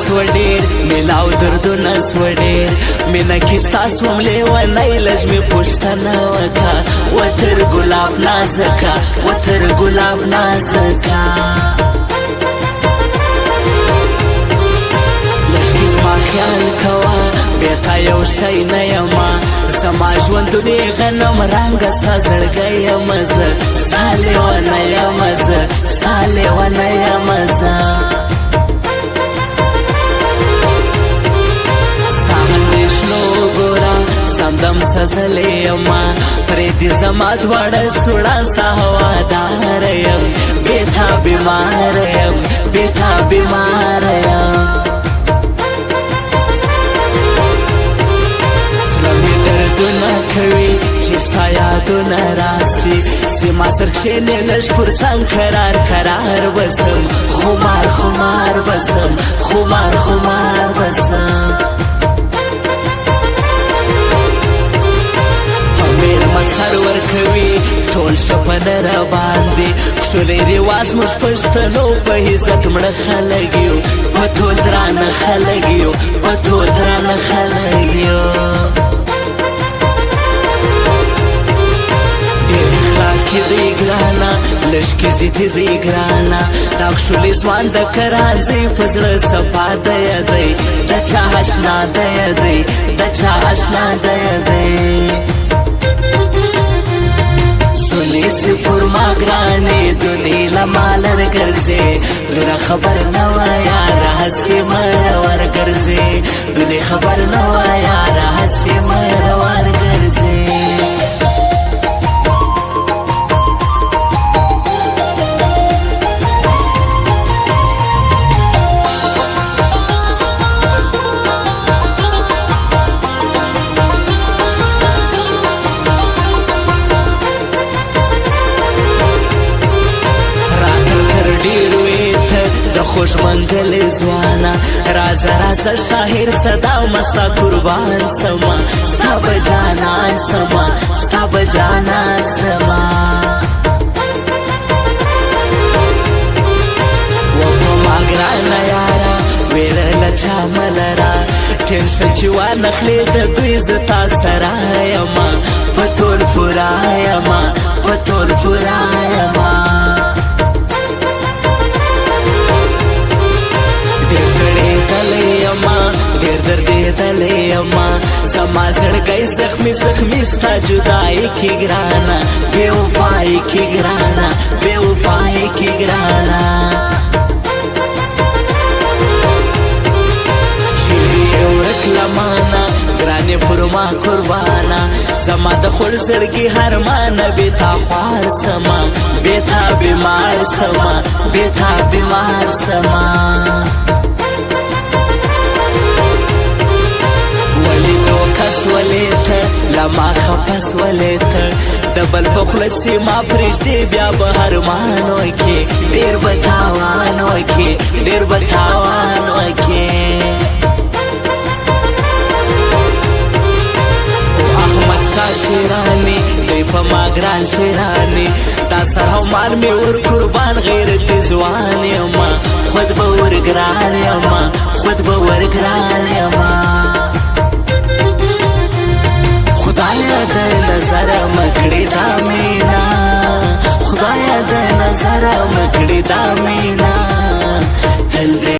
سوډیر ملاو دردونه سوډیر مینا کیستا سوملې ونای لږ می پوښتنه وکا وتر ګلاب نازکا وتر ګلاب نازکا لږ ما خیال کوا بیتا یو شی نه یما زما ژوندونې غنم رنګ ستا زړګی یم زه ستا لیونه یم زه ستا لیونه یم زه ستا اندېښنو ګوره سمدم سزلې یما پرېږدي زما دواړه سوړه ستا هوادار یم بېتا بیمار یم بېتا بیمار یم دردونه کوي چې ستا یادونه راسي سیما سر کښېنې لږ پر څنګ کرار کرار بسم خمار خمار بسم خمار خمار بسم په مېرمه سر ورکوي ټول شپه را باندې کښلی رواز موږ پښتنو په عزت مړه خلک یو په ټول درانه خلک یو په ټول درانه خلک یو کی دی ګرانا لشکې زیدي دی ګرانا دا ښکلی ځوان د کرانځي په زړه صفا دی دی د چا اشنا دی دی د چا اشنا دی دی سنې سي پر ما ګرانې دونې له ما لرې ګرځې دونه خبر نه وه یاره هسې مه ورګرځې دونې خبر نه وه یاره هسې مه ورګرځې خوش منگل زوانا رازا رازا شاهر صدا مستا قربان سما ستا بجانان سما ستا بجانان سما وپا ماگرانا یارا ویره لچا ملرا ټینشن چې وانخلې د دوی زتا سره یما په ټول پورا یما په ټول پورا یما ډېر دردېدلی یما زما زړګی زخمي زخمي ستا جدایي کې ګرانه بې وفایي کې ګرانه بې وفایي کې ګرانه چیرې یې ورک له مانه ګرانې پر ما قربانه زما د خور زړګي هرمانه بې تا خوار سما بې تا بیمار سما بې تا بیمار سما لما خپس ولیته د بل په خوله چې ما پرېږدې بیا به هرمان وکې ډېر به تاوان وکې ډېر به تاوان وکې احمد شاه شیراني دوی په ما ګران شیراني دا سر او مال مې ور قربان غیرتي ځوان یما خود به ور ګران یما خود به ور ګران یما خدایا د نظر مکړی دا مینا خدایا د نظر مکړی دا مینا